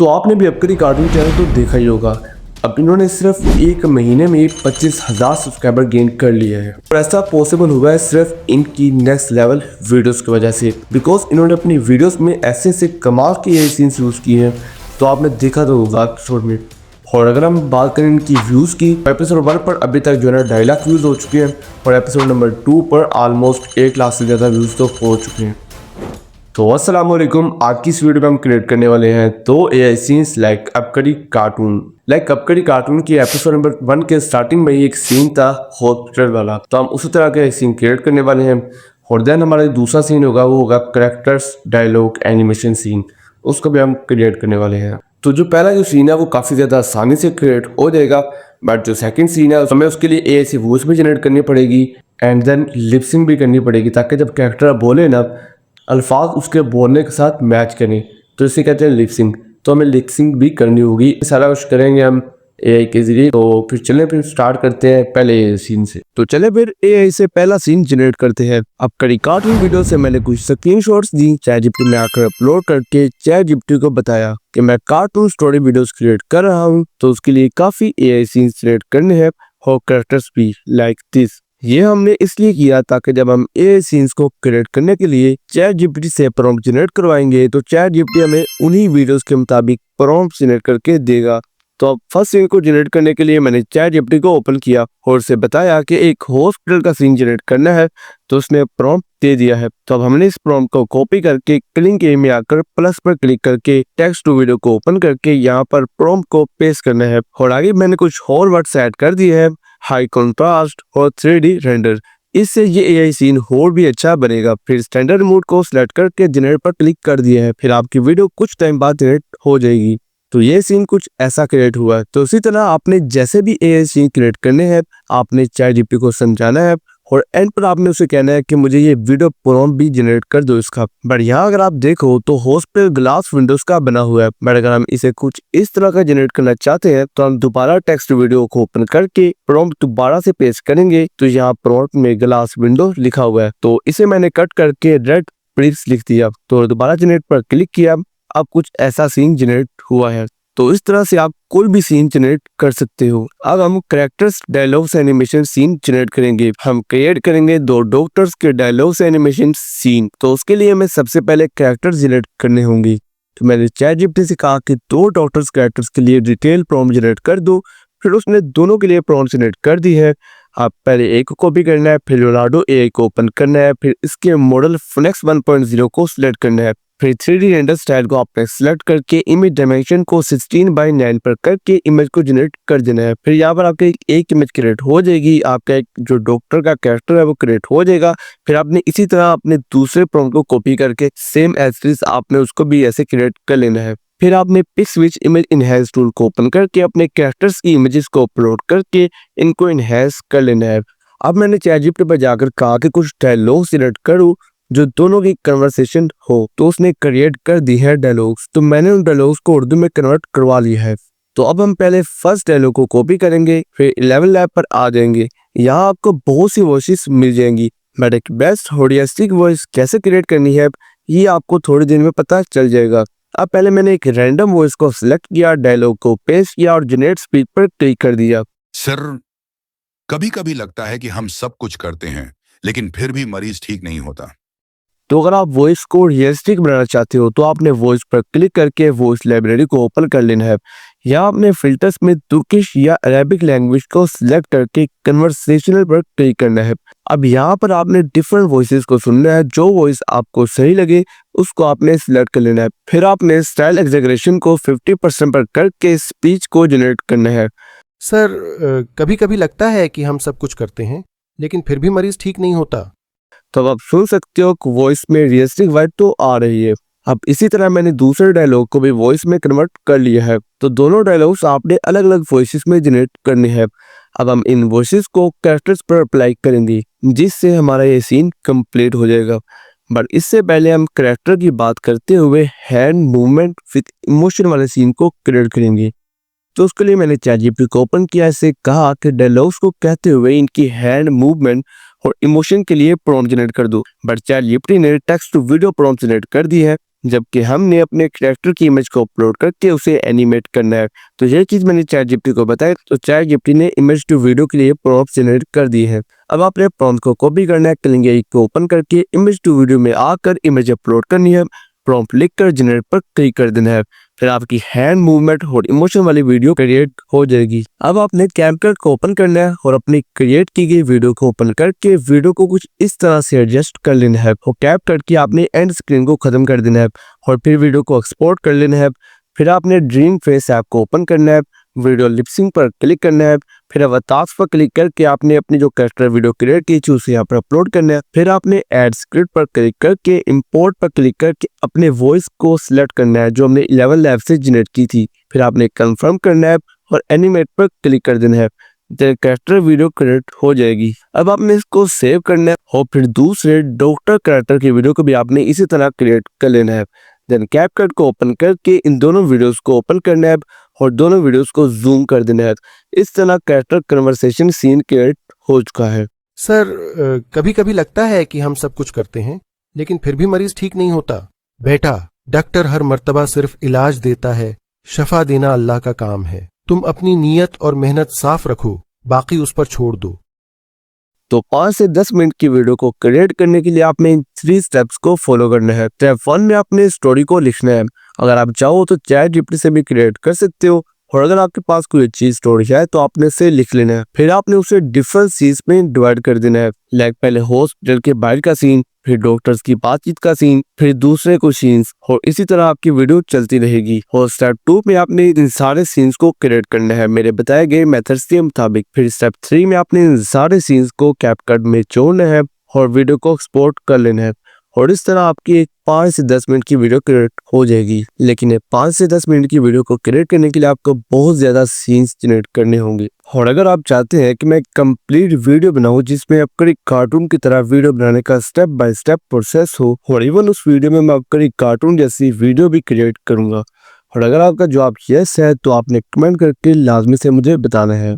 तो आपने भी अपकरी कार्टून चैनल तो देखा ही होगा। अब इन्होंने सिर्फ एक महीने में 25,000 सब्सक्राइबर गेन कर लिए हैं और ऐसा पॉसिबल हुआ है सिर्फ इनकी नेक्स्ट लेवल वीडियोस की वजह से, बिकॉज इन्होंने अपनी वीडियोस में ऐसे ऐसे कमाल के ये सीन्स यूज़ किए हैं। तो आपने देखा तो होगा एपिसोड में। और अगर हम बात करें इनकी व्यूज़ की, एपिसोड 1 पर अभी तक जो है ना 2.5 लाख व्यूज़ हो चुके हैं और एपिसोड नंबर 2 पर ऑलमोस्ट 1 लाख से ज़्यादा व्यूज़ तो हो चुके हैं। तो अस्सलाम वालेकुम, आज की इस वीडियो में हम क्रिएट करने वाले हैं तो एआई सीन्स लाइक अपकड़ी कार्टून की एपिसोड नंबर 1 के स्टार्टिंग में ही एक सीन था हॉस्पिटल वाला, तो हम उसी तरह का एक सीन क्रिएट करने वाले हैं। और देन हमारा दूसरा सीन होगा वो होगा करेक्टर्स डायलॉग एनिमेशन सीन, उसको भी हम क्रिएट करने वाले हैं। तो जो पहला जो सीन है वो काफ़ी ज़्यादा आसानी से क्रिएट हो जाएगा, बट जो सेकंड सीन है हमें उसके लिए एआई से वॉइस भी जनरेट करनी पड़ेगी एंड देन लिपसिंग भी करनी पड़ेगी, ताकि जब कैरेक्टर बोले ना अल्फाज उसके बोलने के साथ मैच करें, तो इसे कहते हैं लिपसिंग। तो हमें लिपसिंग भी करनी होगी, सारा कुछ करेंगे हम एआई के जरिए। तो फिर स्टार्ट करते हैं पहले सीन से। तो चले फिर एआई से पहला सीन जनरेट करते हैं। अब कड़ी कार्टून वीडियो से मैंने कुछ स्क्रीनशॉट्स दी, चैटजीपीटी में आकर अपलोड करके चैटजीपीटी को बताया कि मैं कार्टून स्टोरी वीडियोस क्रिएट कर रहा हूँ, तो उसके लिए काफी एआई सीन्स क्रिएट करने हैं और कैरेक्टर्स भी लाइक दिस। ये हमने इसलिए किया ताकि जब हम एआई सीन्स को क्रिएट करने के लिए चैट जीपीटी से प्रॉम्प्ट जनरेट करवाएंगे तो चैट जीपीटी हमें उन्हीं वीडियोस के मुताबिक प्रॉम्प्ट जनरेट करके देगा। तो अब फर्स्ट सीन को जनरेट करने के लिए मैंने चैट जीपीटी को ओपन किया और उसे बताया कि एक हॉस्पिटल का सीन जनरेट करना है, तो उसने प्रॉम्प्ट दे दिया है। तो अब हमने इस प्रॉम्प्ट को कॉपी करके क्लिक एरिया में आकर प्लस पर क्लिक करके टेक्स्ट टू वीडियो को ओपन करके यहाँ पर प्रॉम्प्ट को पेस्ट करना है। और आगे मैंने कुछ और वर्ड्स ऐड कर दिए हैं, हाई कंट्रास्ट और 3D रेंडर। इससे ये एआई सीन और भी अच्छा बनेगा। फिर स्टैंडर्ड मोड को सिलेक्ट करके जनरेट पर क्लिक कर दिया है, फिर आपकी वीडियो कुछ टाइम बाद जनरेट हो जाएगी। तो ये सीन कुछ ऐसा क्रिएट हुआ है। तो इसी तरह आपने जैसे भी एआई सीन क्रिएट करने हैं आपने चैट जीपीटी को समझाना है और एंड पर आपने उसे कहना है कि मुझे ये वीडियो प्रॉम्प्ट भी जनरेट कर दो इसका। बट यहाँ अगर आप देखो तो हॉस्पिटल ग्लास विंडोज का बना हुआ है, बट अगर हम इसे कुछ इस तरह का जनरेट करना चाहते हैं तो हम दोबारा टेक्स्ट वीडियो को ओपन करके प्रॉम्प्ट दोबारा से पेस्ट करेंगे। तो यहाँ प्रॉम्प्ट में ग्लास विंडो लिखा हुआ है, तो इसे मैंने कट करके रेड प्रिंट्स लिख दिया। तो दोबारा जनरेट पर क्लिक किया, अब कुछ ऐसा सीन जनरेट हुआ है। तो इस तरह से आप कोई भी सीन जनरेट कर सकते हो। अब हम characters dialogues animation scene generate करेंगे। हम क्रिएट करेंगे 2 डॉक्टर्स के डायलॉग्स एनिमेशन सीन। तो उसके लिए हमें सबसे पहले कैरेक्टर्स जनरेट करने होंगे। तो मैंने चैट जीपीटी से कहा कि 2 डॉक्टर्स कैरेक्टर्स के लिए डिटेल प्रॉम्प्ट जनरेट कर दो, फिर उसने दोनों के लिए प्रॉम्प्ट जनरेट कर दी है। आप पहले एक को कॉपी करना है, फिर लियोनार्डो एआई को ओपन करना है, फिर इसके मॉडल फिनिक्स 1.0 को सिलेक्ट करना है, फिर 3D रेंडर स्टाइल को आपने सिलेक्ट करके इमेज डायमेंशन को 16:9 पर करके इमेज को जनरेट कर देना है। फिर यहाँ पर आपके एक इमेज क्रिएट हो जाएगी, आपका एक जो डॉक्टर का कैरेक्टर है वो क्रिएट हो जाएगा। फिर आपने इसी तरह अपने दूसरे प्रॉम्प्ट को कॉपी करके सेम एज इट इज आपने उसको भी ऐसे क्रिएट कर लेना है। फिर आपने pick switch image enhance tool को ओपन करके अपने कैरेक्टर्स की इमेजेस को अपलोड करके इनको इनहेंस कर लेना है। अब मैंने चैट जीपीटी पर जाकर कहा कि कुछ डायलॉग सिलेक्ट करूँ जो दोनों की कन्वर्सेशन हो, तो उसने क्रिएट कर दी है डायलॉग्स। तो मैंने उन डायलॉग्स को उर्दू में कन्वर्ट करवा लिया है। तो अब हम पहले फर्स्ट डायलॉग को कॉपी करेंगे, फिर 11 लैब पर आ जाएंगे। यहाँ आपको बहुत सी वॉइसेस मिल जाएंगी, बट एक बेस्ट होडियास्टिक वॉइस कैसे क्रिएट करनी है ये आपको थोड़ी देर में पता चल जाएगा। अब पहले मैंने एक रैंडम वॉइस को सिलेक्ट किया, डायलॉग को पेस्ट किया और जनरेट स्पीच पर क्लिक कर दिया। सर, कभी कभी लगता है कि हम सब कुछ करते हैं लेकिन फिर भी मरीज ठीक नहीं होता। तो अगर आप वॉइस को रियलिस्टिक बनाना चाहते हो तो आपने वॉइस पर क्लिक करके वॉइस लाइब्रेरी को ओपन कर लेना है। यहाँ आपने फिल्टर्स में तुर्किश या अरेबिक लैंग्वेज को सिलेक्ट करके कन्वर्सेशनल पर क्लिक करना है। अब यहाँ पर आपने डिफरेंट वॉइसेस को सुनना है, जो वॉइस आपको सही लगे उसको आपने सिलेक्ट कर लेना है। फिर आपने स्टाइल एग्जैगरेशन को 50% पर करके स्पीच को जनरेट करना है। सर, कभी कभी लगता है कि हम सब कुछ करते हैं लेकिन फिर भी मरीज ठीक नहीं होता। तो अब आप सुन सकते हो कि वॉइस में रियलिस्टिक वाइब तो आ रही है। अब इसी तरह मैंने दूसरे डायलॉग को भी वॉइस में कन्वर्ट कर लिया है। तो दोनों डायलॉग्स आपने अलग अलग वॉइसेस में जनरेट करने हैं। अब हम इन वॉइसेस को कैरेक्टर्स पर अप्लाई करेंगे, जिससे हमारा ये सीन कंप्लीट हो जाएगा। बट इससे पहले हम कैरेक्टर की बात करते हुए हैंड मूवमेंट विद इमोशन वाले सीन को क्रिएट करेंगे। तो उसके लिए मैंने चैट जीपीटी को ओपन किया, इससे कहा कि डायलॉग्स को कहते हुए इनकी हैंड मूवमेंट और इमोशन के लिए प्रॉम्प्ट जनरेट कर दो। बट चैट जीपीटी ने text to video prompt generate कर दी है। जबकि हमने अपने कैरेक्टर की इमेज को अपलोड करके उसे एनिमेट करना है। तो ये चीज़ मैंने ChatGPT को बताई, तो ChatGPT ने इमेज टू वीडियो के लिए प्रॉम्प्ट जनरेट कर दी है। अब आपने प्रॉम्प्ट को कॉपी करना है, क्लिंग AI को ओपन करके इमेज टू वीडियो में आकर इमेज अपलोड करनी है, प्रॉम्प्ट लिखकर जनरेट पर क्लिक कर देना है, फिर आपकी हैंड मूवमेंट और इमोशन वाली वीडियो क्रिएट हो जाएगी। अब आपने कैपकट को ओपन करना है और अपनी क्रिएट की गई वीडियो को ओपन करके वीडियो को कुछ इस तरह से एडजस्ट कर लेना है और कैपकट की आपने एंड स्क्रीन को खत्म कर देना है और फिर वीडियो को एक्सपोर्ट कर लेना है। फिर आपने ड्रीम फेस ऐप को ओपन करना है, वीडियो लिपसिंग पर क्लिक करना है, फिर अवतार्स पर क्लिक करके आपने अपनी जो कैरेक्टर वीडियो क्रिएट की थी उसे यहाँ पर अपलोड करना है। फिर आपने ऐड स्क्रिप्ट पर क्लिक करके इंपोर्ट पर क्लिक करके अपने वॉइस को सिलेक्ट करना है जो हमने 11 लैब से जनरेट की थी। फिर आपने कंफर्म करना है और एनिमेट पर क्लिक कर देना है, कैरेक्टर वीडियो क्रिएट हो जाएगी। अब आपने इसको सेव करना है और फिर दूसरे डॉक्टर कैरेक्टर की वीडियो को भी आपने इसी तरह क्रिएट कर लेना है। देन कैपकट को ओपन करके इन दोनों वीडियोस को ओपन करना है और दोनों वीडियोस को जूम कर देना है। इस तरह कैरेक्टर कन्वर्सेशन सीन क्रिएट हो चुका है। सर, कभी कभी लगता है कि हम सब कुछ करते हैं लेकिन फिर भी मरीज ठीक नहीं होता। बेटा, डॉक्टर हर मर्तबा सिर्फ इलाज देता है, शफा देना अल्लाह का काम है। तुम अपनी नीयत और मेहनत साफ रखो, बाकी उस पर छोड़ दो। तो 5 से 10 मिनट की वीडियो को क्रिएट करने के लिए आपने इन 3 स्टेप्स को फॉलो करना है। स्टेप 1 में आपने स्टोरी को लिखना है। अगर आप चाहो तो ChatGPT से भी क्रिएट कर सकते हो और अगर आपके पास कोई अच्छी स्टोरी है तो आपने इसे लिख लेना है। फिर आपने उसे डिफरेंट सीन्स में डिवाइड कर देना है, लाइक पहले हॉस्पिटल के बाहर का सीन, फिर डॉक्टर्स की बातचीत का सीन, फिर दूसरे कुछ सीन्स, और इसी तरह आपकी वीडियो चलती रहेगी। और स्टेप 2 में आपने इन सारे सीन्स को क्रिएट करना है मेरे बताए गए मेथड्स के मुताबिक। फिर स्टेप 3 में आपने इन सारे सीन्स को कैपकट में जोड़ना है और वीडियो को एक्सपोर्ट कर लेना है और इस तरह आपकी एक 5 से 10 मिनट की वीडियो क्रिएट हो जाएगी। लेकिन 5 से 10 मिनट की वीडियो को क्रिएट करने के लिए आपको बहुत ज्यादा सीन्स जनरेट करने होंगे। और अगर आप चाहते हैं कि मैं कंप्लीट वीडियो बनाऊं जिसमें आपका एक कार्टून की तरह वीडियो बनाने का स्टेप बाय स्टेप प्रोसेस हो और इवन उस वीडियो में मैं आपका एक कार्टून जैसी वीडियो भी क्रिएट करूंगा, और अगर आपका जवाब यस है तो आपने कमेंट करके लाजमी से मुझे बताना है।